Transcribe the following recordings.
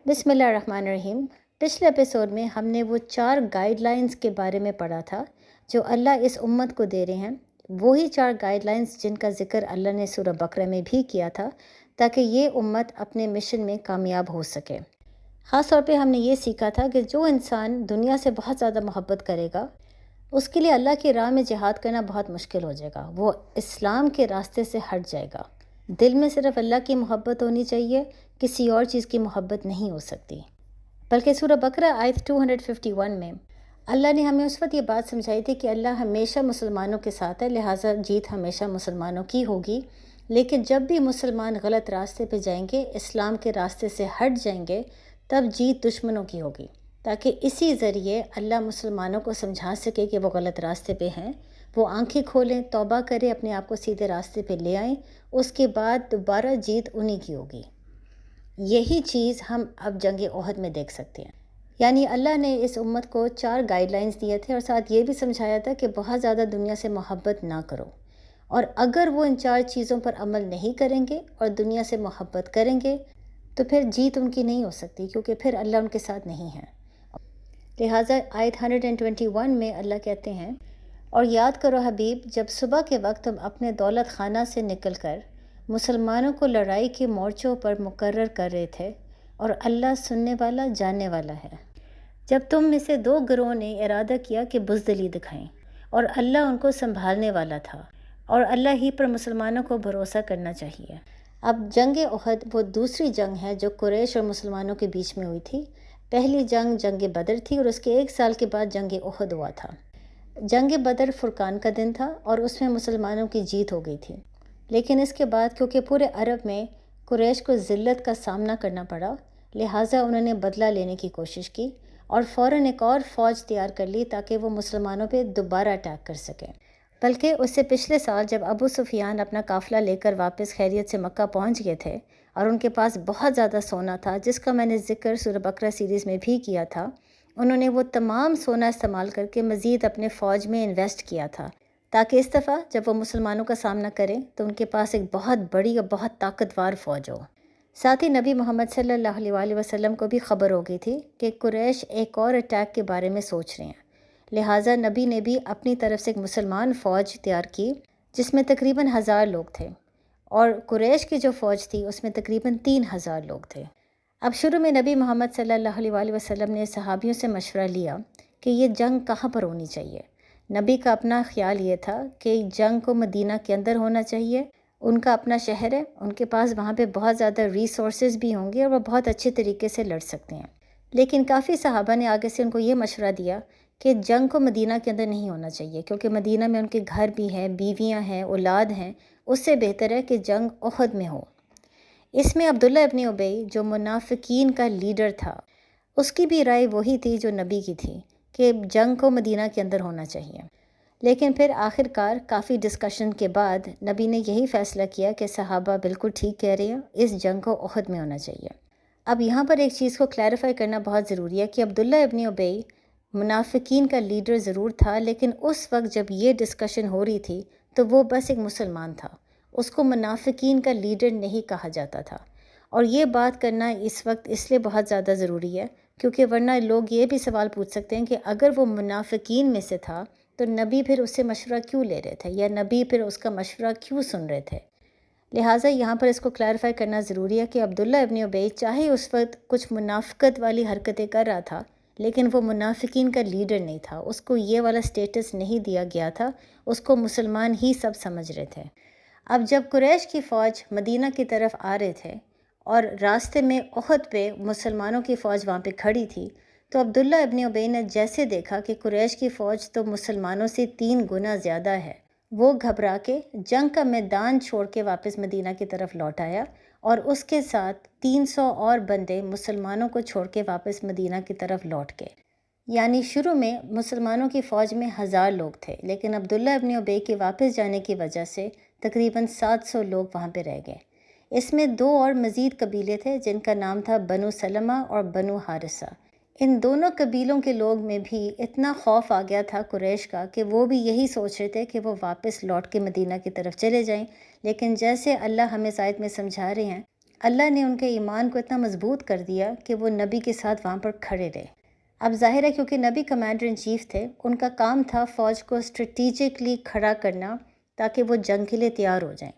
بسم اللہ الرحمن الرحیم۔ پچھلے ایپیسوڈ میں ہم نے وہ 4 گائیڈ لائنز کے بارے میں پڑھا تھا جو اللہ اس امت کو دے رہے ہیں، وہی 4 گائیڈ لائنز جن کا ذکر اللہ نے سورہ بقرہ میں بھی کیا تھا تاکہ یہ امت اپنے مشن میں کامیاب ہو سکے۔ خاص طور پہ ہم نے یہ سیکھا تھا کہ جو انسان دنیا سے بہت زیادہ محبت کرے گا اس کے لیے اللہ کی راہ میں جہاد کرنا بہت مشکل ہو جائے گا، وہ اسلام کے راستے سے ہٹ جائے گا۔ دل میں صرف اللہ کی محبت ہونی چاہیے، کسی اور چیز کی محبت نہیں ہو سکتی۔ بلکہ سورہ بقرہ آیت 251 میں اللہ نے ہمیں اس وقت یہ بات سمجھائی تھی کہ اللہ ہمیشہ مسلمانوں کے ساتھ ہے، لہٰذا جیت ہمیشہ مسلمانوں کی ہوگی۔ لیکن جب بھی مسلمان غلط راستے پہ جائیں گے، اسلام کے راستے سے ہٹ جائیں گے، تب جیت دشمنوں کی ہوگی، تاکہ اسی ذریعے اللہ مسلمانوں کو سمجھا سکے کہ وہ غلط راستے پہ ہیں، وہ آنکھیں کھولیں، توبہ کریں، اپنے آپ کو سیدھے راستے پہ لے آئیں، اس کے بعد دوبارہ جیت انہی کی ہوگی۔ یہی چیز ہم اب جنگ احد میں دیکھ سکتے ہیں۔ یعنی اللہ نے اس امت کو 4 گائیڈ لائنز دیے تھے اور ساتھ یہ بھی سمجھایا تھا کہ بہت زیادہ دنیا سے محبت نہ کرو، اور اگر وہ ان 4 چیزوں پر عمل نہیں کریں گے اور دنیا سے محبت کریں گے تو پھر جیت ان کی نہیں ہو سکتی، کیونکہ پھر اللہ ان کے ساتھ نہیں ہے۔ لہٰذا آیت 121 میں اللہ کہتے ہیں، اور یاد کرو حبیب، جب صبح کے وقت تم اپنے دولت خانہ سے نکل کر مسلمانوں کو لڑائی کے مورچوں پر مقرر کر رہے تھے، اور اللہ سننے والا جاننے والا ہے۔ جب تم میں سے 2 گروہوں نے ارادہ کیا کہ بزدلی دکھائیں، اور اللہ ان کو سنبھالنے والا تھا، اور اللہ ہی پر مسلمانوں کو بھروسہ کرنا چاہیے۔ اب جنگ احد وہ دوسری جنگ ہے جو قریش اور مسلمانوں کے بیچ میں ہوئی تھی۔ پہلی جنگ جنگ بدر تھی، اور اس کے 1 سال کے بعد جنگ احد ہوا تھا۔ جنگ بدر فرقان کا دن تھا اور اس میں مسلمانوں کی جیت ہو گئی تھی، لیکن اس کے بعد کیونکہ پورے عرب میں قریش کو ذلت کا سامنا کرنا پڑا، لہٰذا انہوں نے بدلہ لینے کی کوشش کی اور فوراً ایک اور فوج تیار کر لی تاکہ وہ مسلمانوں پہ دوبارہ اٹیک کر سکیں۔ بلکہ اس سے پچھلے سال جب ابو سفیان اپنا قافلہ لے کر واپس خیریت سے مکہ پہنچ گئے تھے اور ان کے پاس بہت زیادہ سونا تھا، جس کا میں نے ذکر سورہ بقرہ سیریز میں بھی کیا تھا، انہوں نے وہ تمام سونا استعمال کر کے مزید اپنے فوج میں انویسٹ کیا تھا تاکہ اس دفعہ جب وہ مسلمانوں کا سامنا کریں تو ان کے پاس ایک بہت بڑی اور بہت طاقتور فوج ہو۔ ساتھ ہی نبی محمد صلی اللہ علیہ وسلم کو بھی خبر ہو گئی تھی کہ قریش ایک اور اٹیک کے بارے میں سوچ رہے ہیں، لہٰذا نبی نے بھی اپنی طرف سے ایک مسلمان فوج تیار کی جس میں تقریباً 1000 لوگ تھے، اور قریش کی جو فوج تھی اس میں تقریباً 3000 لوگ تھے۔ اب شروع میں نبی محمد صلی اللہ علیہ وسلم نے صحابیوں سے مشورہ لیا کہ یہ جنگ کہاں پر ہونی چاہیے۔ نبی کا اپنا خیال یہ تھا کہ جنگ کو مدینہ کے اندر ہونا چاہیے، ان کا اپنا شہر ہے، ان کے پاس وہاں پہ بہت زیادہ ریسورسز بھی ہوں گے اور وہ بہت اچھے طریقے سے لڑ سکتے ہیں۔ لیکن کافی صحابہ نے آگے سے ان کو یہ مشورہ دیا کہ جنگ کو مدینہ کے اندر نہیں ہونا چاہیے، کیونکہ مدینہ میں ان کے گھر بھی ہیں، بیویاں ہیں، اولاد ہیں، اس سے بہتر ہے کہ جنگ احد میں ہو۔ اس میں عبداللہ ابن ابی جو منافقین کا لیڈر تھا، اس کی بھی رائے وہی تھی جو نبی کی تھی کہ جنگ کو مدینہ کے اندر ہونا چاہیے۔ لیکن پھر آخر کار کافی ڈسکشن کے بعد نبی نے یہی فیصلہ کیا کہ صحابہ بالکل ٹھیک کہہ رہے ہیں، اس جنگ کو احد میں ہونا چاہیے۔ اب یہاں پر ایک چیز کو کلیریفائی کرنا بہت ضروری ہے کہ عبداللہ ابن ابی منافقین کا لیڈر ضرور تھا، لیکن اس وقت جب یہ ڈسکشن ہو رہی تھی تو وہ بس ایک مسلمان تھا، اس کو منافقین کا لیڈر نہیں کہا جاتا تھا۔ اور یہ بات کرنا اس وقت اس لیے بہت زیادہ ضروری ہے کیونکہ ورنہ لوگ یہ بھی سوال پوچھ سکتے ہیں کہ اگر وہ منافقین میں سے تھا تو نبی پھر اس سے مشورہ کیوں لے رہے تھے، یا نبی پھر اس کا مشورہ کیوں سن رہے تھے۔ لہٰذا یہاں پر اس کو کلیریفائی کرنا ضروری ہے کہ عبداللہ ابن ابی چاہے اس وقت کچھ منافقت والی حرکتیں کر رہا تھا، لیکن وہ منافقین کا لیڈر نہیں تھا، اس کو یہ والا سٹیٹس نہیں دیا گیا تھا، اس کو مسلمان ہی سب سمجھ رہے تھے۔ اب جب قریش کی فوج مدینہ کی طرف آ رہے تھے اور راستے میں احد پہ مسلمانوں کی فوج وہاں پہ کھڑی تھی، تو عبداللہ ابن ابی نے جیسے دیکھا کہ قریش کی فوج تو مسلمانوں سے 3 گنا زیادہ ہے، وہ گھبرا کے جنگ کا میدان چھوڑ کے واپس مدینہ کی طرف لوٹ آیا، اور اس کے ساتھ 300 اور بندے مسلمانوں کو چھوڑ کے واپس مدینہ کی طرف لوٹ گئے۔ یعنی شروع میں مسلمانوں کی فوج میں 1000 لوگ تھے، لیکن عبداللہ ابن ابی کے واپس جانے کی وجہ سے تقریباً 700 لوگ وہاں پہ رہ گئے۔ اس میں 2 اور مزید قبیلے تھے جن کا نام تھا بنو سلمہ اور بنو حارثہ۔ ان دونوں قبیلوں کے لوگ میں بھی اتنا خوف آ گیا تھا قریش کا کہ وہ بھی یہی سوچ رہے تھے کہ وہ واپس لوٹ کے مدینہ کی طرف چلے جائیں، لیکن جیسے اللہ ہمیں اس آیت میں سمجھا رہے ہیں، اللہ نے ان کے ایمان کو اتنا مضبوط کر دیا کہ وہ نبی کے ساتھ وہاں پر کھڑے رہے۔ اب ظاہر ہے کیونکہ نبی کمانڈر ان چیف تھے، ان کا کام تھا فوج کو اسٹریٹیجکلی کھڑا کرنا تاکہ وہ جنگ کے لیے تیار ہو جائیں۔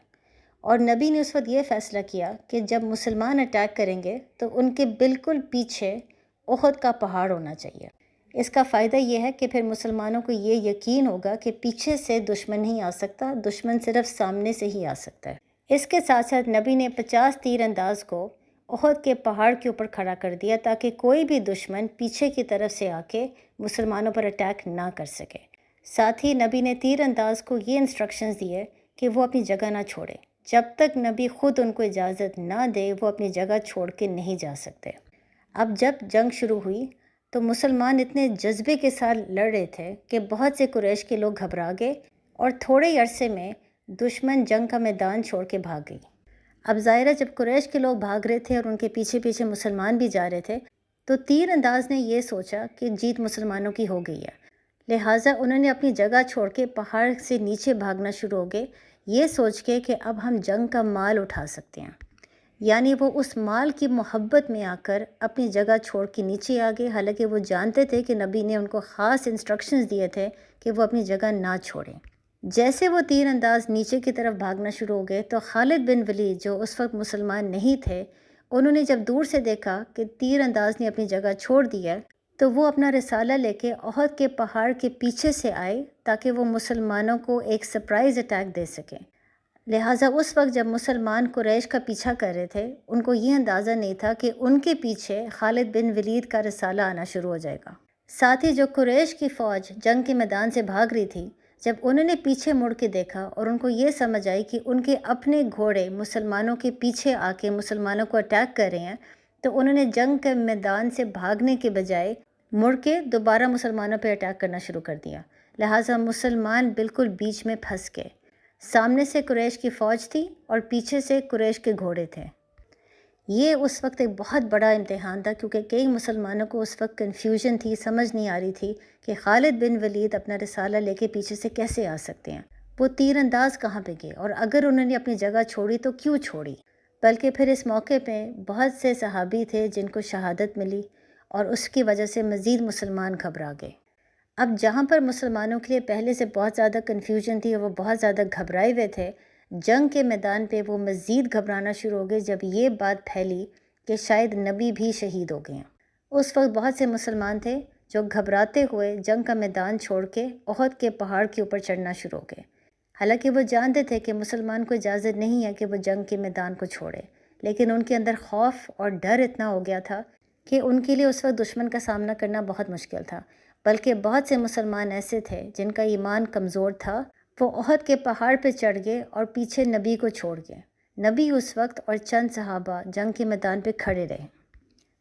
اور نبی نے اس وقت یہ فیصلہ کیا کہ جب مسلمان اٹیک کریں گے تو ان کے بالکل پیچھے احد کا پہاڑ ہونا چاہیے۔ اس کا فائدہ یہ ہے کہ پھر مسلمانوں کو یہ یقین ہوگا کہ پیچھے سے دشمن نہیں آ سکتا، دشمن صرف سامنے سے ہی آ سکتا ہے۔ اس کے ساتھ ساتھ نبی نے 50 تیر انداز کو احد کے پہاڑ کے اوپر کھڑا کر دیا تاکہ کوئی بھی دشمن پیچھے کی طرف سے آ کے مسلمانوں پر اٹیک نہ کر سکے۔ ساتھ ہی نبی نے تیر انداز کو یہ انسٹرکشنز دیے کہ وہ اپنی جگہ نہ چھوڑے، جب تک نبی خود ان کو اجازت نہ دے وہ اپنی جگہ چھوڑ کے نہیں جا سکتے۔ اب جب جنگ شروع ہوئی تو مسلمان اتنے جذبے کے ساتھ لڑ رہے تھے کہ بہت سے قریش کے لوگ گھبرا گئے اور تھوڑے ہی عرصے میں دشمن جنگ کا میدان چھوڑ کے بھاگ گئی۔ اب ظاہرہ جب قریش کے لوگ بھاگ رہے تھے اور ان کے پیچھے پیچھے مسلمان بھی جا رہے تھے تو تیر انداز نے یہ سوچا کہ جیت مسلمانوں کی ہو گئی ہے، لہٰذا انہوں نے اپنی جگہ چھوڑ کے پہاڑ سے نیچے بھاگنا شروع ہو گئے، یہ سوچ کے کہ اب ہم جنگ کا مال اٹھا سکتے ہیں۔ یعنی وہ اس مال کی محبت میں آ کر اپنی جگہ چھوڑ کے نیچے آ گئے، حالانکہ وہ جانتے تھے کہ نبی نے ان کو خاص انسٹرکشنز دیے تھے کہ وہ اپنی جگہ نہ چھوڑیں۔ جیسے وہ تیر انداز نیچے کی طرف بھاگنا شروع ہو گئے تو خالد بن ولید جو اس وقت مسلمان نہیں تھے، انہوں نے جب دور سے دیکھا کہ تیر انداز نے اپنی جگہ چھوڑ دی ہے تو وہ اپنا رسالہ لے کے احد کے پہاڑ کے پیچھے سے آئے تاکہ وہ مسلمانوں کو ایک سرپرائز اٹیک دے سکیں۔ لہٰذا اس وقت جب مسلمان قریش کا پیچھا کر رہے تھے ان کو یہ اندازہ نہیں تھا کہ ان کے پیچھے خالد بن ولید کا رسالہ آنا شروع ہو جائے گا۔ ساتھ ہی جو قریش کی فوج جنگ کے میدان سے بھاگ رہی تھی، جب انہوں نے پیچھے مڑ کے دیکھا اور ان کو یہ سمجھ آئی کہ ان کے اپنے گھوڑے مسلمانوں کے پیچھے آ کے مسلمانوں کو اٹیک کر رہے ہیں، تو انہوں نے جنگ کے میدان سے بھاگنے کے بجائے مڑ کے دوبارہ مسلمانوں پہ اٹیک کرنا شروع کر دیا۔ لہٰذا مسلمان بالکل بیچ میں پھنس گئے۔ سامنے سے قریش کی فوج تھی اور پیچھے سے قریش کے گھوڑے تھے۔ یہ اس وقت ایک بہت بڑا امتحان تھا کیونکہ کئی مسلمانوں کو اس وقت کنفیوژن تھی، سمجھ نہیں آ رہی تھی کہ خالد بن ولید اپنا رسالہ لے کے پیچھے سے کیسے آ سکتے ہیں، وہ تیر انداز کہاں پہ گئے، اور اگر انہوں نے اپنی جگہ چھوڑی تو کیوں چھوڑی۔ بلکہ پھر اس موقع پہ بہت سے صحابی تھے جن کو شہادت ملی اور اس کی وجہ سے مزید مسلمان گھبرا گئے۔ اب جہاں پر مسلمانوں کے لیے پہلے سے بہت زیادہ کنفیوژن تھی اور وہ بہت زیادہ گھبرائے ہوئے تھے، جنگ کے میدان پہ وہ مزید گھبرانا شروع ہو گئے جب یہ بات پھیلی کہ شاید نبی بھی شہید ہو گئے ہیں۔ اس وقت بہت سے مسلمان تھے جو گھبراتے ہوئے جنگ کا میدان چھوڑ کے احد کے پہاڑ کے اوپر چڑھنا شروع ہو گئے، حالانکہ وہ جانتے تھے کہ مسلمان کو اجازت نہیں ہے کہ وہ جنگ کے میدان کو چھوڑے، لیکن ان کے اندر خوف اور ڈر اتنا ہو گیا تھا کہ ان کے لیے اس وقت دشمن کا سامنا کرنا بہت مشکل تھا۔ بلکہ بہت سے مسلمان ایسے تھے جن کا ایمان کمزور تھا، وہ احد کے پہاڑ پہ چڑھ گئے اور پیچھے نبی کو چھوڑ گئے۔ نبی اس وقت اور چند صحابہ جنگ کے میدان پہ کھڑے رہے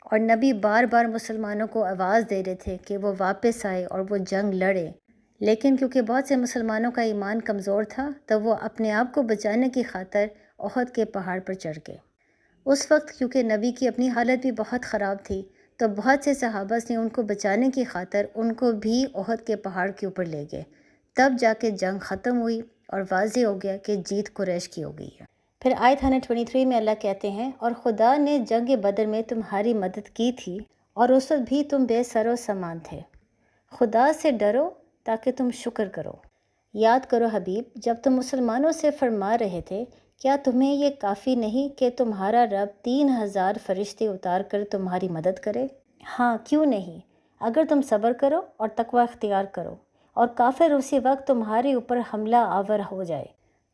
اور نبی بار بار مسلمانوں کو آواز دے رہے تھے کہ وہ واپس آئے اور وہ جنگ لڑے، لیکن کیونکہ بہت سے مسلمانوں کا ایمان کمزور تھا تو وہ اپنے آپ کو بچانے کی خاطر احد کے پہاڑ پر چڑھ گئے۔ اس وقت کیونکہ نبی کی اپنی حالت بھی بہت خراب تھی تو بہت سے صحابہ نے ان کو بچانے کی خاطر ان کو بھی احد کے پہاڑ کے اوپر لے گئے۔ تب جا کے جنگ ختم ہوئی اور واضح ہو گیا کہ جیت قریش کی ہو گئی ہے۔ پھر آیت 123 میں اللہ کہتے ہیں، اور خدا نے جنگ بدر میں تمہاری مدد کی تھی اور اس وقت بھی تم بے سر و سامان تھے۔ خدا سے ڈرو تاکہ تم شکر کرو۔ یاد کرو حبیب، جب تم مسلمانوں سے فرما رہے تھے، کیا تمہیں یہ کافی نہیں کہ تمہارا رب 3000 فرشتے اتار کر تمہاری مدد کرے؟ ہاں، کیوں نہیں، اگر تم صبر کرو اور تقوی اختیار کرو اور کافر اسی وقت تمہارے اوپر حملہ آور ہو جائے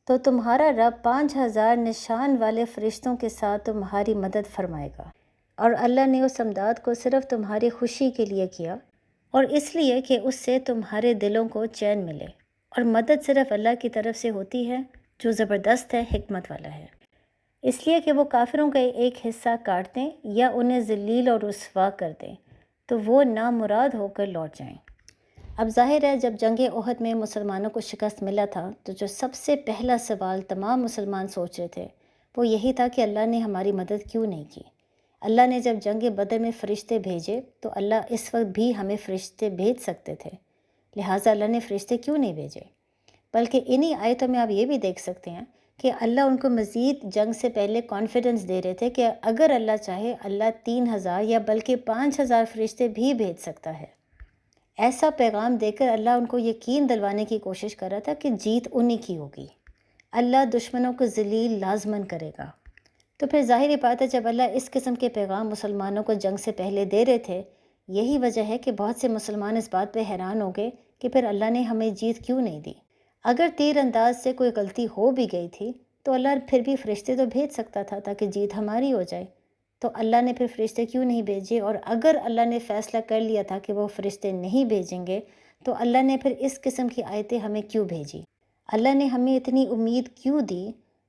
تو تمہارا رب 5000 نشان والے فرشتوں کے ساتھ تمہاری مدد فرمائے گا۔ اور اللہ نے اس امداد کو صرف تمہاری خوشی کے لیے کیا اور اس لیے کہ اس سے تمہارے دلوں کو چین ملے، اور مدد صرف اللہ کی طرف سے ہوتی ہے جو زبردست ہے، حکمت والا ہے، اس لیے کہ وہ کافروں کا ایک حصہ کاٹ دیں یا انہیں ذلیل اور رسوا کر دیں تو وہ نامراد ہو کر لوٹ جائیں۔ اب ظاہر ہے جب جنگ احد میں مسلمانوں کو شکست ملا تھا تو جو سب سے پہلا سوال تمام مسلمان سوچ رہے تھے وہ یہی تھا کہ اللہ نے ہماری مدد کیوں نہیں کی۔ اللہ نے جب جنگ بدر میں فرشتے بھیجے تو اللہ اس وقت بھی ہمیں فرشتے بھیج سکتے تھے، لہٰذا اللہ نے فرشتے کیوں نہیں بھیجے؟ بلکہ انہی آیتوں میں آپ یہ بھی دیکھ سکتے ہیں کہ اللہ ان کو مزید جنگ سے پہلے کانفیڈنس دے رہے تھے کہ اگر اللہ چاہے اللہ 3,000 یا بلکہ 5,000 فرشتے بھی بھیج سکتا ہے۔ ایسا پیغام دے کر اللہ ان کو یقین دلوانے کی کوشش کر رہا تھا کہ جیت انہی کی ہوگی، اللہ دشمنوں کو ذلیل لازماً کرے گا۔ تو پھر ظاہری بات ہے جب اللہ اس قسم کے پیغام مسلمانوں کو جنگ سے پہلے دے رہے تھے، یہی وجہ ہے کہ بہت سے مسلمان اس بات پہ حیران ہو گئے کہ پھر اللہ نے ہمیں جیت کیوں نہیں دی۔ اگر تیر انداز سے کوئی غلطی ہو بھی گئی تھی تو اللہ پھر بھی فرشتے تو بھیج سکتا تھا تاکہ جیت ہماری ہو جائے، تو اللہ نے پھر فرشتے کیوں نہیں بھیجے؟ اور اگر اللہ نے فیصلہ کر لیا تھا کہ وہ فرشتے نہیں بھیجیں گے تو اللہ نے پھر اس قسم کی آیتیں ہمیں کیوں بھیجی؟ اللہ نے ہمیں اتنی امید کیوں دی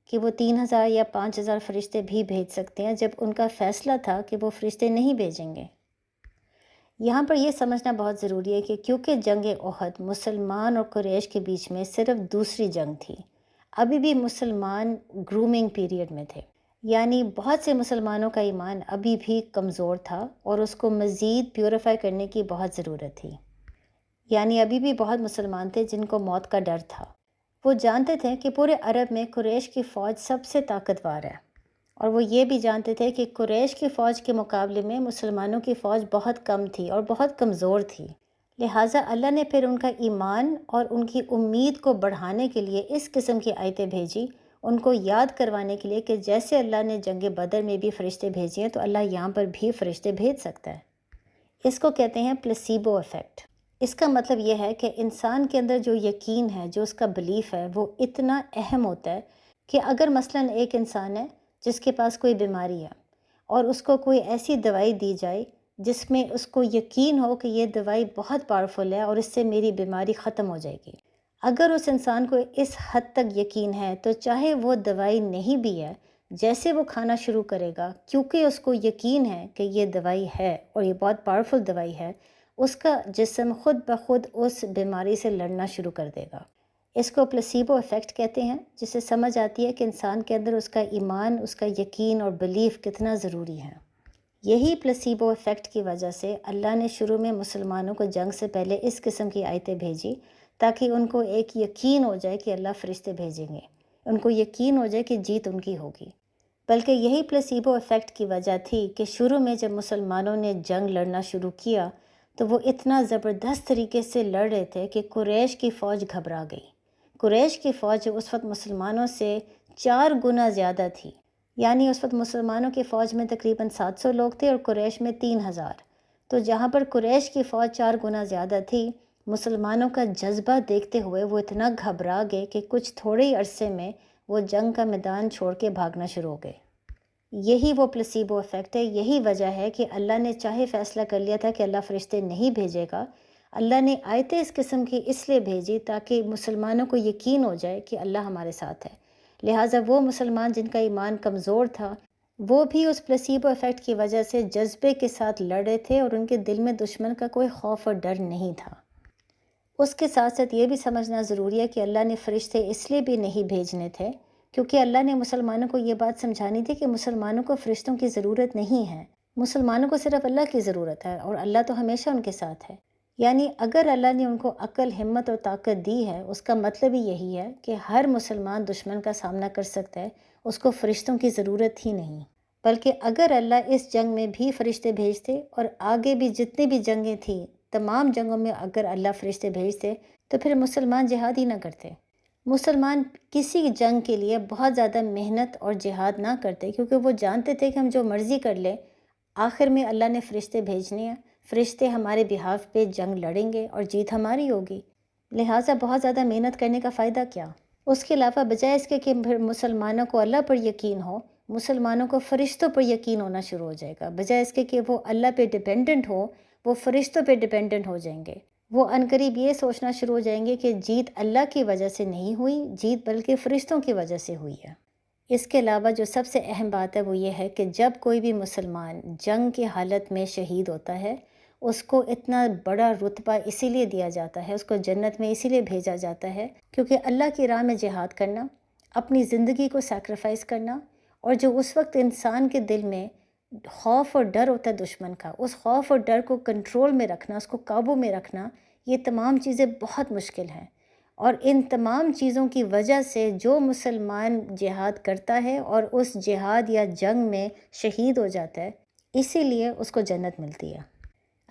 کہ وہ 3,000 یا 5,000 فرشتے بھی بھیج سکتے ہیں جب ان کا فیصلہ تھا کہ وہ فرشتے نہیں بھیجیں گے؟ یہاں پر یہ سمجھنا بہت ضروری ہے کہ کیونکہ جنگ احد مسلمان اور قریش کے بیچ میں صرف دوسری جنگ تھی، ابھی بھی مسلمان گرومنگ پیریڈ میں تھے، یعنی بہت سے مسلمانوں کا ایمان ابھی بھی کمزور تھا اور اس کو مزید پیوریفائی کرنے کی بہت ضرورت تھی، یعنی ابھی بھی بہت مسلمان تھے جن کو موت کا ڈر تھا۔ وہ جانتے تھے کہ پورے عرب میں قریش کی فوج سب سے طاقتور ہے، اور وہ یہ بھی جانتے تھے کہ قریش کی فوج کے مقابلے میں مسلمانوں کی فوج بہت کم تھی اور بہت کمزور تھی، لہٰذا اللہ نے پھر ان کا ایمان اور ان کی امید کو بڑھانے کے لیے اس قسم کی آیتیں بھیجی، ان کو یاد کروانے کے لیے کہ جیسے اللہ نے جنگ بدر میں بھی فرشتے بھیجے ہیں تو اللہ یہاں پر بھی فرشتے بھیج سکتا ہے۔ اس کو کہتے ہیں پلیسیبو ایفیکٹ۔ اس کا مطلب یہ ہے کہ انسان کے اندر جو یقین ہے، جو اس کا بلیف ہے، وہ اتنا اہم ہوتا ہے کہ اگر مثلاً ایک انسان ہے جس کے پاس کوئی بیماری ہے اور اس کو کوئی ایسی دوائی دی جائے جس میں اس کو یقین ہو کہ یہ دوائی بہت پاورفل ہے اور اس سے میری بیماری ختم ہو جائے گی، اگر اس انسان کو اس حد تک یقین ہے تو چاہے وہ دوائی نہیں بھی ہے، جیسے وہ کھانا شروع کرے گا کیونکہ اس کو یقین ہے کہ یہ دوائی ہے اور یہ بہت پاورفل دوائی ہے، اس کا جسم خود بخود اس بیماری سے لڑنا شروع کر دے گا۔ اس کو پلیسیبو ایفیکٹ کہتے ہیں، جس سے سمجھ آتی ہے کہ انسان کے اندر اس کا ایمان، اس کا یقین اور بلیف کتنا ضروری ہے۔ یہی پلیسیبو ایفیکٹ کی وجہ سے اللہ نے شروع میں مسلمانوں کو جنگ سے پہلے اس قسم کی آیتیں بھیجی تاکہ ان کو ایک یقین ہو جائے کہ اللہ فرشتے بھیجیں گے، ان کو یقین ہو جائے کہ جیت ان کی ہوگی۔ بلکہ یہی پلیسیبو ایفیکٹ کی وجہ تھی کہ شروع میں جب مسلمانوں نے جنگ لڑنا شروع کیا تو وہ اتنا زبردست طریقے سے لڑ رہے تھے کہ قریش کی فوج گھبرا گئی۔ قریش کی فوج اس وقت مسلمانوں سے 4 گنا زیادہ تھی، یعنی اس وقت مسلمانوں کی فوج میں تقریباً 700 لوگ تھے اور قریش میں 3,000۔ تو جہاں پر قریش کی فوج 4 گنا زیادہ تھی، مسلمانوں کا جذبہ دیکھتے ہوئے وہ اتنا گھبرا گئے کہ کچھ تھوڑے ہی عرصے میں وہ جنگ کا میدان چھوڑ کے بھاگنا شروع ہو گئے۔ یہی وہ پلیسیبو ایفیکٹ ہے، یہی وجہ ہے کہ اللہ نے چاہے فیصلہ کر لیا تھا کہ اللہ فرشتے نہیں بھیجے گا، اللہ نے آیتیں اس قسم کی اس لیے بھیجی تاکہ مسلمانوں کو یقین ہو جائے کہ اللہ ہمارے ساتھ ہے۔ لہٰذا وہ مسلمان جن کا ایمان کمزور تھا وہ بھی اس پلیسیبو ایفیکٹ کی وجہ سے جذبے کے ساتھ لڑ رہے تھے اور ان کے دل میں دشمن کا کوئی خوف اور ڈر نہیں تھا۔ اس کے ساتھ ساتھ یہ بھی سمجھنا ضروری ہے کہ اللہ نے فرشتے اس لیے بھی نہیں بھیجنے تھے کیونکہ اللہ نے مسلمانوں کو یہ بات سمجھانی تھی کہ مسلمانوں کو فرشتوں کی ضرورت نہیں ہے، مسلمانوں کو صرف اللہ کی ضرورت ہے اور اللہ تو ہمیشہ ان کے ساتھ ہے۔ یعنی اگر اللہ نے ان کو عقل، ہمت اور طاقت دی ہے، اس کا مطلب ہی یہی ہے کہ ہر مسلمان دشمن کا سامنا کر سکتا ہے، اس کو فرشتوں کی ضرورت ہی نہیں۔ بلکہ اگر اللہ اس جنگ میں بھی فرشتے بھیجتے اور آگے بھی جتنی بھی جنگیں تھیں، تمام جنگوں میں اگر اللہ فرشتے بھیجتے تو پھر مسلمان جہاد ہی نہ کرتے، مسلمان کسی جنگ کے لیے بہت زیادہ محنت اور جہاد نہ کرتے، کیونکہ وہ جانتے تھے کہ ہم جو مرضی کر لیں آخر میں اللہ نے فرشتے بھیجنے ہیں، فرشتے ہمارے بہاف پہ جنگ لڑیں گے اور جیت ہماری ہوگی، لہٰذا بہت زیادہ محنت کرنے کا فائدہ کیا؟ اس کے علاوہ بجائے اس کے کہ پھر مسلمانوں کو اللہ پر یقین ہو، مسلمانوں کو فرشتوں پر یقین ہونا شروع ہو جائے گا، بجائے اس کے کہ وہ اللہ پہ ڈیپینڈنٹ ہو، وہ فرشتوں پہ ڈیپینڈنٹ ہو جائیں گے۔ وہ عنقریب یہ سوچنا شروع ہو جائیں گے کہ جیت اللہ کی وجہ سے نہیں ہوئی، جیت بلکہ فرشتوں کی وجہ سے ہوئی ہے۔ اس کے علاوہ جو سب سے اہم بات ہے وہ یہ ہے کہ جب کوئی بھی مسلمان جنگ کی حالت میں شہید ہوتا ہے، اس کو اتنا بڑا رتبہ اسی لیے دیا جاتا ہے، اس کو جنت میں اسی لیے بھیجا جاتا ہے کیونکہ اللہ کی راہ میں جہاد کرنا، اپنی زندگی کو سیکریفائس کرنا، اور جو اس وقت انسان کے دل میں خوف اور ڈر ہوتا ہے دشمن کا، اس خوف اور ڈر کو کنٹرول میں رکھنا، اس کو قابو میں رکھنا، یہ تمام چیزیں بہت مشکل ہیں، اور ان تمام چیزوں کی وجہ سے جو مسلمان جہاد کرتا ہے اور اس جہاد یا جنگ میں شہید ہو جاتا ہے، اسی لیے اس کو جنت ملتی ہے۔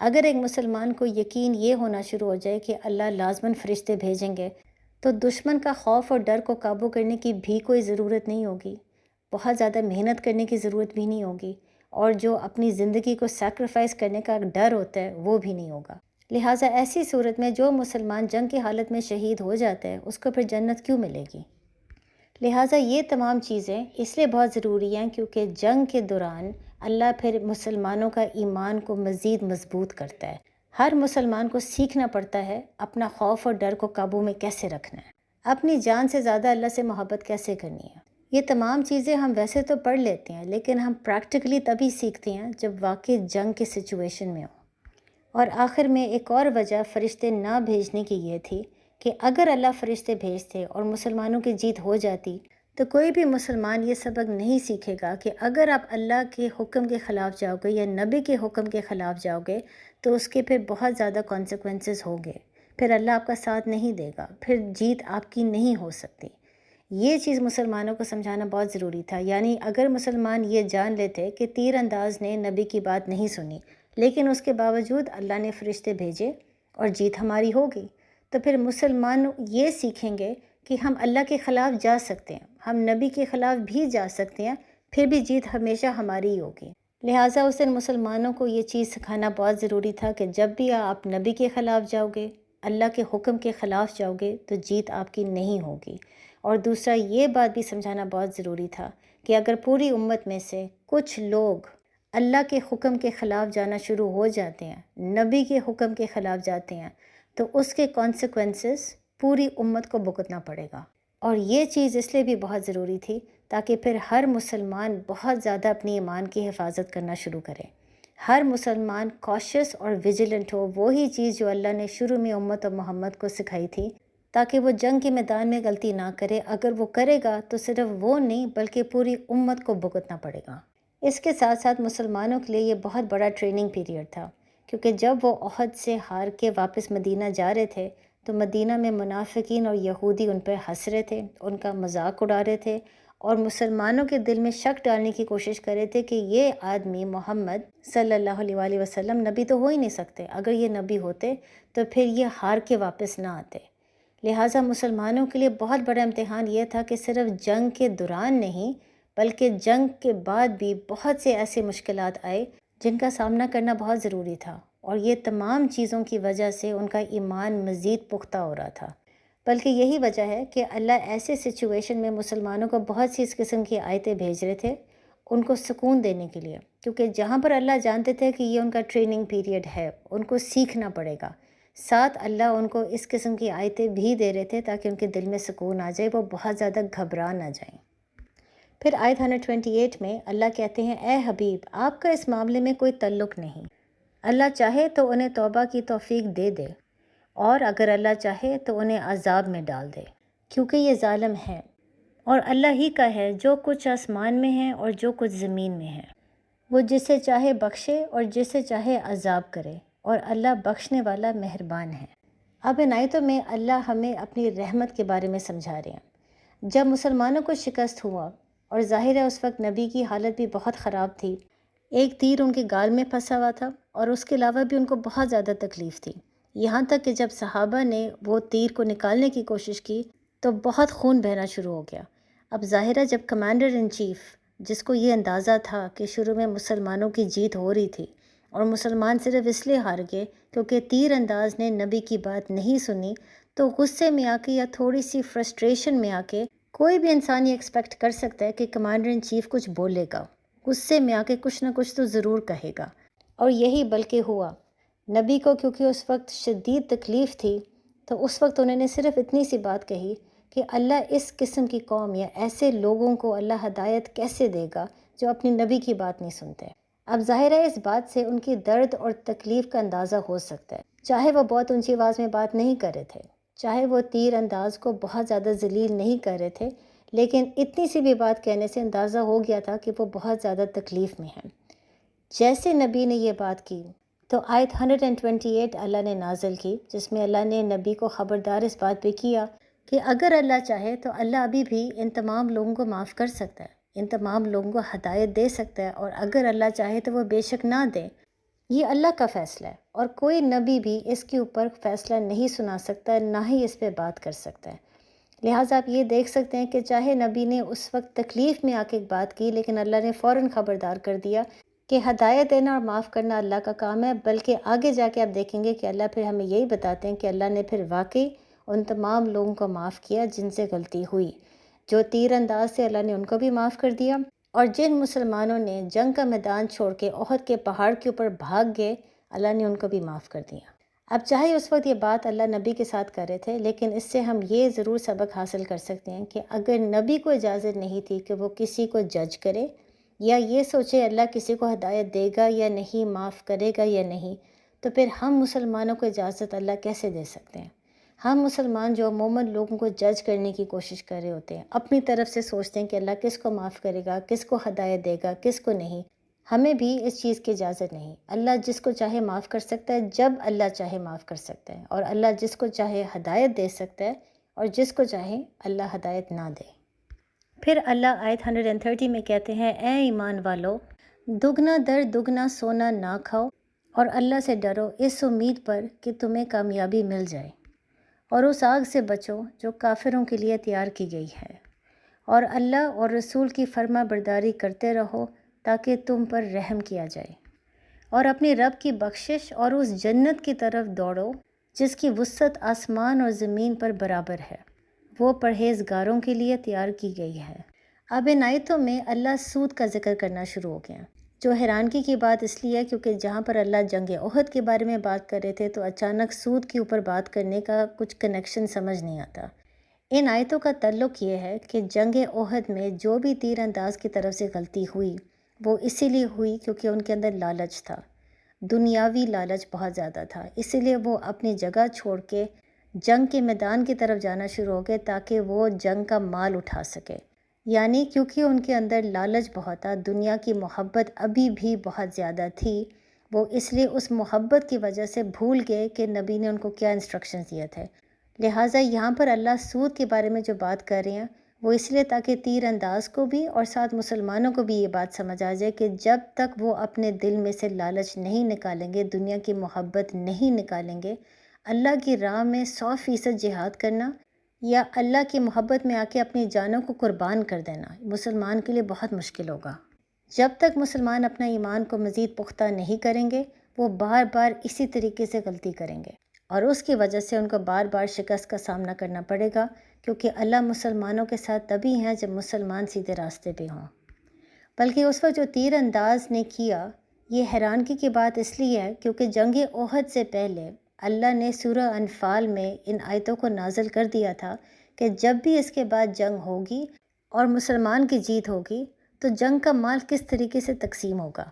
اگر ایک مسلمان کو یقین یہ ہونا شروع ہو جائے کہ اللہ لازماً فرشتے بھیجیں گے، تو دشمن کا خوف اور ڈر کو قابو کرنے کی بھی کوئی ضرورت نہیں ہوگی، بہت زیادہ محنت کرنے کی ضرورت بھی نہیں ہوگی، اور جو اپنی زندگی کو سیکریفائس کرنے کا ڈر ہوتا ہے وہ بھی نہیں ہوگا۔ لہٰذا ایسی صورت میں جو مسلمان جنگ کی حالت میں شہید ہو جاتا ہے اس کو پھر جنت کیوں ملے گی؟ لہٰذا یہ تمام چیزیں اس لیے بہت ضروری ہیں کیونکہ جنگ کے دوران اللہ پھر مسلمانوں کا ایمان کو مزید مضبوط کرتا ہے۔ ہر مسلمان کو سیکھنا پڑتا ہے اپنا خوف اور ڈر کو قابو میں کیسے رکھنا ہے، اپنی جان سے زیادہ اللہ سے محبت کیسے کرنی ہے۔ یہ تمام چیزیں ہم ویسے تو پڑھ لیتے ہیں، لیکن ہم پریکٹیکلی تبھی سیکھتے ہیں جب واقعی جنگ کے سچویشن میں ہوں۔ اور آخر میں ایک اور وجہ فرشتے نہ بھیجنے کی یہ تھی کہ اگر اللہ فرشتے بھیجتے اور مسلمانوں کی جیت ہو جاتی تو کوئی بھی مسلمان یہ سبق نہیں سیکھے گا کہ اگر آپ اللہ کے حکم کے خلاف جاؤ گے یا نبی کے حکم کے خلاف جاؤ گے تو اس کے پھر بہت زیادہ کانسیکوینسز ہوں گے، پھر اللہ آپ کا ساتھ نہیں دے گا، پھر جیت آپ کی نہیں ہو سکتی۔ یہ چیز مسلمانوں کو سمجھانا بہت ضروری تھا۔ یعنی اگر مسلمان یہ جان لیتے کہ تیر انداز نے نبی کی بات نہیں سنی لیکن اس کے باوجود اللہ نے فرشتے بھیجے اور جیت ہماری ہوگی، تو پھر مسلمان یہ سیکھیں گے کہ ہم اللہ کے خلاف جا سکتے ہیں، ہم نبی کے خلاف بھی جا سکتے ہیں، پھر بھی جیت ہمیشہ ہماری ہی ہوگی۔ لہٰذا اس دن مسلمانوں کو یہ چیز سکھانا بہت ضروری تھا کہ جب بھی آپ نبی کے خلاف جاؤ گے، اللہ کے حکم کے خلاف جاؤ گے تو جیت آپ کی نہیں ہوگی۔ اور دوسرا یہ بات بھی سمجھانا بہت ضروری تھا کہ اگر پوری امت میں سے کچھ لوگ اللہ کے حکم کے خلاف جانا شروع ہو جاتے ہیں، نبی کے حکم کے خلاف جاتے ہیں، تو اس کے کانسیکوینسز پوری امت کو بھگتنا پڑے گا۔ اور یہ چیز اس لیے بھی بہت ضروری تھی تاکہ پھر ہر مسلمان بہت زیادہ اپنی ایمان کی حفاظت کرنا شروع کرے، ہر مسلمان کوشس اور ویجیلنٹ ہو، وہی چیز جو اللہ نے شروع میں امت محمد کو سکھائی تھی، تاکہ وہ جنگ کے میدان میں غلطی نہ کرے۔ اگر وہ کرے گا تو صرف وہ نہیں بلکہ پوری امت کو بھگتنا پڑے گا۔ اس کے ساتھ ساتھ مسلمانوں کے لیے یہ بہت بڑا ٹریننگ پیریڈ تھا، کیونکہ جب وہ احد سے ہار کے واپس مدینہ جا رہے تھے تو مدینہ میں منافقین اور یہودی ان پہ ہنس رہے تھے، ان کا مذاق اڑا رہے تھے اور مسلمانوں کے دل میں شک ڈالنے کی کوشش کر رہے تھے کہ یہ آدمی محمد صلی اللہ علیہ وآلہ وسلم نبی تو ہو ہی نہیں سکتے، اگر یہ نبی ہوتے تو پھر یہ ہار کے واپس نہ آتے۔ لہٰذا مسلمانوں کے لیے بہت بڑا امتحان یہ تھا کہ صرف جنگ کے دوران نہیں بلکہ جنگ کے بعد بھی بہت سے ایسے مشکلات آئے جن کا سامنا کرنا بہت ضروری تھا، اور یہ تمام چیزوں کی وجہ سے ان کا ایمان مزید پختہ ہو رہا تھا۔ بلکہ یہی وجہ ہے کہ اللہ ایسے سچویشن میں مسلمانوں کو بہت سی اس قسم کی آیتیں بھیج رہے تھے ان کو سکون دینے کے لیے، کیونکہ جہاں پر اللہ جانتے تھے کہ یہ ان کا ٹریننگ پیریڈ ہے، ان کو سیکھنا پڑے گا، ساتھ اللہ ان کو اس قسم کی آیتیں بھی دے رہے تھے تاکہ ان کے دل میں سکون آ جائے، وہ بہت زیادہ گھبرا نہ جائیں۔ پھر آیت 128 میں اللہ کہتے ہیں، اے حبیب آپ کا اس معاملے میں کوئی تعلق نہیں، اللہ چاہے تو انہیں توبہ کی توفیق دے دے، اور اگر اللہ چاہے تو انہیں عذاب میں ڈال دے، کیونکہ یہ ظالم ہے، اور اللہ ہی کا ہے جو کچھ آسمان میں ہے اور جو کچھ زمین میں ہے، وہ جسے چاہے بخشے اور جسے چاہے عذاب کرے، اور اللہ بخشنے والا مہربان ہے۔ اب ان آیتوں میں اللہ ہمیں اپنی رحمت کے بارے میں سمجھا رہے ہیں۔ جب مسلمانوں کو شکست ہوا اور ظاہر ہے اس وقت نبی کی حالت بھی بہت خراب تھی، ایک تیر ان کے گال میں پھنسا ہوا تھا اور اس کے علاوہ بھی ان کو بہت زیادہ تکلیف تھی، یہاں تک کہ جب صحابہ نے وہ تیر کو نکالنے کی کوشش کی تو بہت خون بہنا شروع ہو گیا۔ اب ظاہر ہے جب کمانڈر ان چیف، جس کو یہ اندازہ تھا کہ شروع میں مسلمانوں کی جیت ہو رہی تھی اور مسلمان صرف اس لیے ہار گئے کیونکہ تیر انداز نے نبی کی بات نہیں سنی، تو غصے میں آ کے یا تھوڑی سی فرسٹریشن میں آ کے کوئی بھی انسان یہ ایکسپیکٹ کر سکتا ہے کہ کمانڈر ان چیف کچھ بولے گا، غصے میں آ کے کچھ نہ کچھ تو ضرور کہے گا، اور یہی بلکہ ہوا۔ نبی کو کیونکہ اس وقت شدید تکلیف تھی تو اس وقت انہوں نے صرف اتنی سی بات کہی کہ اللہ اس قسم کی قوم یا ایسے لوگوں کو اللہ ہدایت کیسے دے گا جو اپنی نبی کی بات نہیں سنتے۔ اب ظاہر ہے اس بات سے ان کی درد اور تکلیف کا اندازہ ہو سکتا ہے، چاہے وہ بہت اونچی آواز میں بات نہیں کر رہے تھے، چاہے وہ تیر انداز کو بہت زیادہ ذلیل نہیں کر رہے تھے، لیکن اتنی سی بھی بات کہنے سے اندازہ ہو گیا تھا کہ وہ بہت زیادہ تکلیف میں ہیں۔ جیسے نبی نے یہ بات کی تو آیت 128 اللہ نے نازل کی، جس میں اللہ نے نبی کو خبردار اس بات پہ کیا کہ اگر اللہ چاہے تو اللہ ابھی بھی ان تمام لوگوں کو معاف کر سکتا ہے، ان تمام لوگوں کو ہدایت دے سکتا ہے، اور اگر اللہ چاہے تو وہ بے شک نہ دے۔ یہ اللہ کا فیصلہ ہے، اور کوئی نبی بھی اس کے اوپر فیصلہ نہیں سنا سکتا، نہ ہی اس پہ بات کر سکتا ہے۔ لہٰذا آپ یہ دیکھ سکتے ہیں کہ چاہے نبی نے اس وقت تکلیف میں آ کے ایک بات کی، لیکن اللہ نے فوراً خبردار کر دیا کہ ہدایت دینا اور معاف کرنا اللہ کا کام ہے، بلکہ آگے جا کے آپ دیکھیں گے کہ اللہ پھر ہمیں یہی بتاتے ہیں کہ اللہ نے پھر واقعی ان تمام لوگوں کو معاف کیا جن سے غلطی ہوئی، جو تیر انداز سے اللہ نے ان کو بھی معاف کر دیا، اور جن مسلمانوں نے جنگ کا میدان چھوڑ کے احد کے پہاڑ کے اوپر بھاگ گئے، اللہ نے ان کو بھی معاف کر دیا۔ اب چاہے اس وقت یہ بات اللہ نبی کے ساتھ کر رہے تھے، لیکن اس سے ہم یہ ضرور سبق حاصل کر سکتے ہیں کہ اگر نبی کو اجازت نہیں تھی کہ وہ کسی کو جج کرے یا یہ سوچے اللہ کسی کو ہدایت دے گا یا نہیں، معاف کرے گا یا نہیں، تو پھر ہم مسلمانوں کو اجازت اللہ کیسے دے سکتے ہیں؟ ہم مسلمان جو عموماً لوگوں کو جج کرنے کی کوشش کر رہے ہوتے ہیں، اپنی طرف سے سوچتے ہیں کہ اللہ کس کو معاف کرے گا، کس کو ہدایت دے گا، کس کو نہیں۔ ہمیں بھی اس چیز کی اجازت نہیں۔ اللہ جس کو چاہے معاف کر سکتا ہے جب اللہ چاہے معاف کر سکتا ہے، اور اللہ جس کو چاہے ہدایت دے سکتا ہے، اور جس کو چاہے اللہ ہدایت نہ دے۔ پھر اللہ آیت 130 میں کہتے ہیں، اے ایمان والو، دگنا در دگنا سونا نہ کھاؤ، اور اللہ سے ڈرو اس امید پر کہ تمہیں کامیابی مل جائے، اور اس آگ سے بچو جو کافروں کے لیے تیار کی گئی ہے، اور اللہ اور رسول کی فرما برداری کرتے رہو تاکہ تم پر رحم کیا جائے، اور اپنی رب کی بخشش اور اس جنت کی طرف دوڑو جس کی وسعت آسمان اور زمین پر برابر ہے، وہ پرہیزگاروں کے لیے تیار کی گئی ہے۔ اب ان آیتوں میں اللہ سود کا ذکر کرنا شروع ہو گیا، جو حیرانگی کی بات اس لیے ہے کیونکہ جہاں پر اللہ جنگ احد کے بارے میں بات کر رہے تھے تو اچانک سود کے اوپر بات کرنے کا کچھ کنیکشن سمجھ نہیں آتا۔ ان آیتوں کا تعلق یہ ہے کہ جنگ احد میں جو بھی تیر انداز کی طرف سے غلطی ہوئی وہ اسی لیے ہوئی کیونکہ ان کے اندر لالچ تھا، دنیاوی لالچ بہت زیادہ تھا، اسی لیے وہ اپنی جگہ چھوڑ کے جنگ کے میدان کی طرف جانا شروع ہو گئے تاکہ وہ جنگ کا مال اٹھا سکے۔ یعنی کیونکہ ان کے اندر لالچ بہت تھا، دنیا کی محبت ابھی بھی بہت زیادہ تھی، وہ اس لیے اس محبت کی وجہ سے بھول گئے کہ نبی نے ان کو کیا انسٹرکشنز دیے تھے۔ لہٰذا یہاں پر اللہ سود کے بارے میں جو بات کر رہے ہیں وہ اس لیے تاکہ تیر انداز کو بھی اور ساتھ مسلمانوں کو بھی یہ بات سمجھ آ جائے کہ جب تک وہ اپنے دل میں سے لالچ نہیں نکالیں گے، دنیا کی محبت نہیں نکالیں گے، اللہ کی راہ میں 100% جہاد کرنا یا اللہ کی محبت میں آ کے اپنی جانوں کو قربان کر دینا مسلمان کے لیے بہت مشکل ہوگا۔ جب تک مسلمان اپنا ایمان کو مزید پختہ نہیں کریں گے، وہ بار بار اسی طریقے سے غلطی کریں گے، اور اس کی وجہ سے ان کو بار بار شکست کا سامنا کرنا پڑے گا، کیونکہ اللہ مسلمانوں کے ساتھ تبھی ہیں جب مسلمان سیدھے راستے پہ ہوں۔ بلکہ اس وقت جو تیر انداز نے کیا، یہ حیرانگی کی بات اس لیے ہے کیونکہ جنگ احد سے پہلے اللہ نے سورہ انفال میں ان آیتوں کو نازل کر دیا تھا کہ جب بھی اس کے بعد جنگ ہوگی اور مسلمان کی جیت ہوگی تو جنگ کا مال کس طریقے سے تقسیم ہوگا۔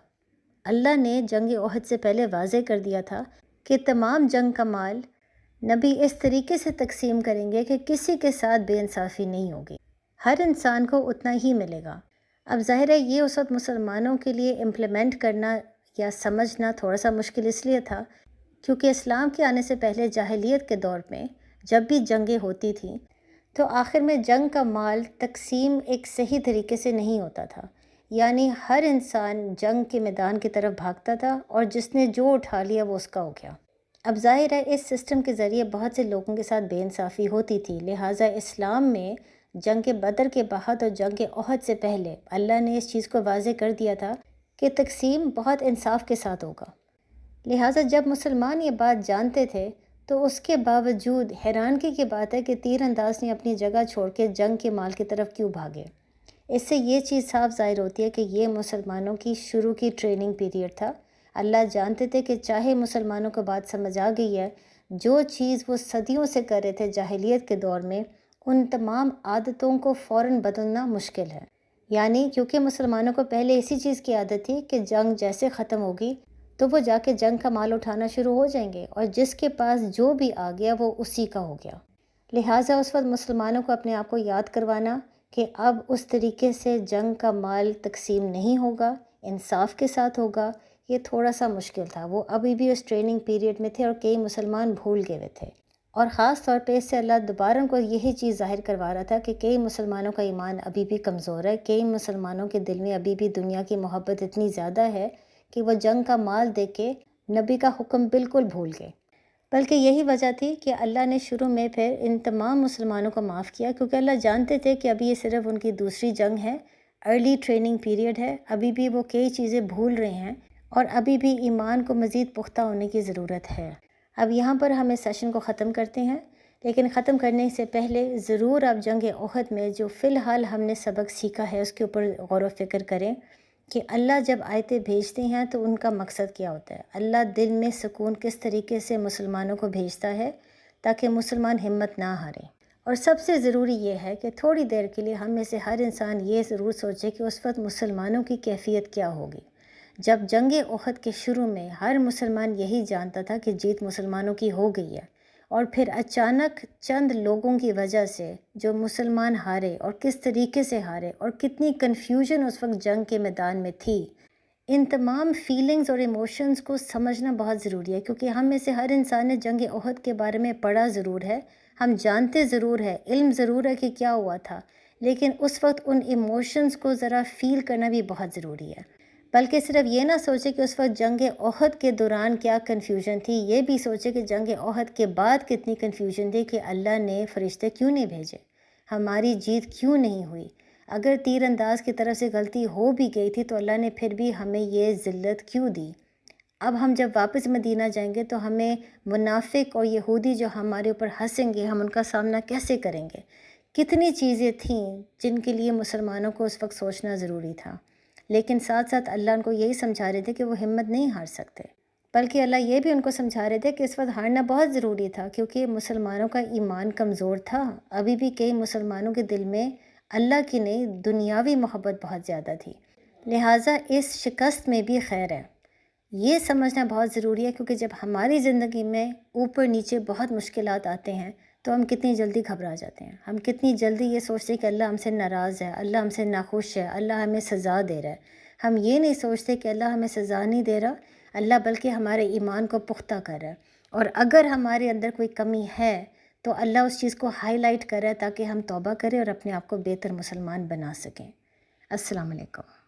اللہ نے جنگ احد سے پہلے واضح کر دیا تھا کہ تمام جنگ کا مال نبی اس طریقے سے تقسیم کریں گے کہ کسی کے ساتھ بے انصافی نہیں ہوگی، ہر انسان کو اتنا ہی ملے گا۔ اب ظاہر ہے یہ اس وقت مسلمانوں کے لیے امپلیمنٹ کرنا یا سمجھنا تھوڑا سا مشکل اس لیے تھا کیونکہ اسلام کے آنے سے پہلے جاہلیت کے دور میں جب بھی جنگیں ہوتی تھیں تو آخر میں جنگ کا مال تقسیم ایک صحیح طریقے سے نہیں ہوتا تھا، یعنی ہر انسان جنگ کے میدان کی طرف بھاگتا تھا اور جس نے جو اٹھا لیا وہ اس کا ہو گیا۔ اب ظاہر ہے اس سسٹم کے ذریعے بہت سے لوگوں کے ساتھ بے انصافی ہوتی تھی، لہٰذا اسلام میں جنگ بدر کے بعد اور جنگ احد سے پہلے اللہ نے اس چیز کو واضح کر دیا تھا کہ تقسیم بہت انصاف کے ساتھ ہوگا۔ لہٰذا جب مسلمان یہ بات جانتے تھے تو اس کے باوجود حیرانگی کی بات ہے کہ تیر انداز نے اپنی جگہ چھوڑ کے جنگ کے مال کی طرف کیوں بھاگے۔ اس سے یہ چیز صاف ظاہر ہوتی ہے کہ یہ مسلمانوں کی شروع کی ٹریننگ پیریڈ تھا۔ اللہ جانتے تھے کہ چاہے مسلمانوں کو بات سمجھ آ گئی ہے، جو چیز وہ صدیوں سے کر رہے تھے جاہلیت کے دور میں، ان تمام عادتوں کو فوراً بدلنا مشکل ہے۔ یعنی کیونکہ مسلمانوں کو پہلے اسی چیز کی عادت تھی کہ جنگ جیسے ختم ہوگی تو وہ جا کے جنگ کا مال اٹھانا شروع ہو جائیں گے، اور جس کے پاس جو بھی آ گیا وہ اسی کا ہو گیا۔ لہٰذا اس وقت مسلمانوں کو اپنے آپ کو یاد کروانا کہ اب اس طریقے سے جنگ کا مال تقسیم نہیں ہوگا، انصاف کے ساتھ ہوگا، یہ تھوڑا سا مشکل تھا. وہ ابھی بھی اس ٹریننگ پیریڈ میں تھے اور کئی مسلمان بھول گئے ہوئے تھے. اور خاص طور پہ اس سے اللہ دوبارہ ان کو یہی چیز ظاہر کروا رہا تھا کہ کئی مسلمانوں کا ایمان ابھی بھی کمزور ہے. کئی مسلمانوں کے دل میں ابھی بھی دنیا کی محبت اتنی زیادہ ہے کہ وہ جنگ کا مال دیکھ کے نبی کا حکم بالکل بھول گئے. بلکہ یہی وجہ تھی کہ اللہ نے شروع میں پھر ان تمام مسلمانوں کو معاف کیا، کیونکہ اللہ جانتے تھے کہ ابھی یہ صرف ان کی دوسری جنگ ہے، ارلی ٹریننگ پیریڈ ہے. ابھی بھی وہ کئی چیزیں بھول رہے ہیں اور ابھی بھی ایمان کو مزید پختہ ہونے کی ضرورت ہے. اب یہاں پر ہم اس سیشن کو ختم کرتے ہیں، لیکن ختم کرنے سے پہلے ضرور آپ جنگ احد میں جو فی الحال ہم نے سبق سیکھا ہے اس کے اوپر غور و فکر کریں کہ اللہ جب آیتیں بھیجتے ہیں تو ان کا مقصد کیا ہوتا ہے. اللہ دل میں سکون کس طریقے سے مسلمانوں کو بھیجتا ہے تاکہ مسلمان ہمت نہ ہاریں. اور سب سے ضروری یہ ہے کہ تھوڑی دیر کے لیے ہم میں سے ہر انسان یہ ضرور سوچے کہ اس وقت مسلمانوں کی کیفیت کیا ہوگی. جب جنگ احد کے شروع میں ہر مسلمان یہی جانتا تھا کہ جیت مسلمانوں کی ہو گئی ہے، اور پھر اچانک چند لوگوں کی وجہ سے جو مسلمان ہارے اور کس طریقے سے ہارے اور کتنی کنفیوژن اس وقت جنگ کے میدان میں تھی. ان تمام فیلنگز اور ایموشنز کو سمجھنا بہت ضروری ہے، کیونکہ ہم میں سے ہر انسان نے جنگ احد کے بارے میں پڑھا ضرور ہے، ہم جانتے ضرور ہے، علم ضرور ہے کہ کیا ہوا تھا، لیکن اس وقت ان ایموشنز کو ذرا فیل کرنا بھی بہت ضروری ہے. بلکہ صرف یہ نہ سوچے کہ اس وقت جنگ احد کے دوران کیا کنفیوژن تھی، یہ بھی سوچے کہ جنگ احد کے بعد کتنی کنفیوژن تھی کہ اللہ نے فرشتے کیوں نہیں بھیجے، ہماری جیت کیوں نہیں ہوئی. اگر تیر انداز کی طرف سے غلطی ہو بھی گئی تھی تو اللہ نے پھر بھی ہمیں یہ ذلت کیوں دی. اب ہم جب واپس مدینہ جائیں گے تو ہمیں منافق اور یہودی جو ہمارے اوپر ہنسیں گے، ہم ان کا سامنا کیسے کریں گے. کتنی چیزیں تھیں جن کے لیے مسلمانوں کو اس وقت سوچنا ضروری تھا، لیکن ساتھ ساتھ اللہ ان کو یہی سمجھا رہے تھے کہ وہ ہمت نہیں ہار سکتے. بلکہ اللہ یہ بھی ان کو سمجھا رہے تھے کہ اس وقت ہارنا بہت ضروری تھا، کیونکہ مسلمانوں کا ایمان کمزور تھا. ابھی بھی کئی مسلمانوں کے دل میں اللہ کی نہیں دنیاوی محبت بہت زیادہ تھی. لہٰذا اس شکست میں بھی خیر ہے، یہ سمجھنا بہت ضروری ہے. کیونکہ جب ہماری زندگی میں اوپر نیچے بہت مشکلات آتے ہیں تو ہم کتنی جلدی گھبرا جاتے ہیں، ہم کتنی جلدی یہ سوچتے ہیں کہ اللہ ہم سے ناراض ہے، اللہ ہم سے ناخوش ہے، اللہ ہمیں سزا دے رہا ہے. ہم یہ نہیں سوچتے کہ اللہ ہمیں سزا نہیں دے رہا، اللہ بلکہ ہمارے ایمان کو پختہ کر رہا ہے. اور اگر ہمارے اندر کوئی کمی ہے تو اللہ اس چیز کو ہائی لائٹ کر رہا ہے تاکہ ہم توبہ کریں اور اپنے آپ کو بہتر مسلمان بنا سکیں. السلام علیکم.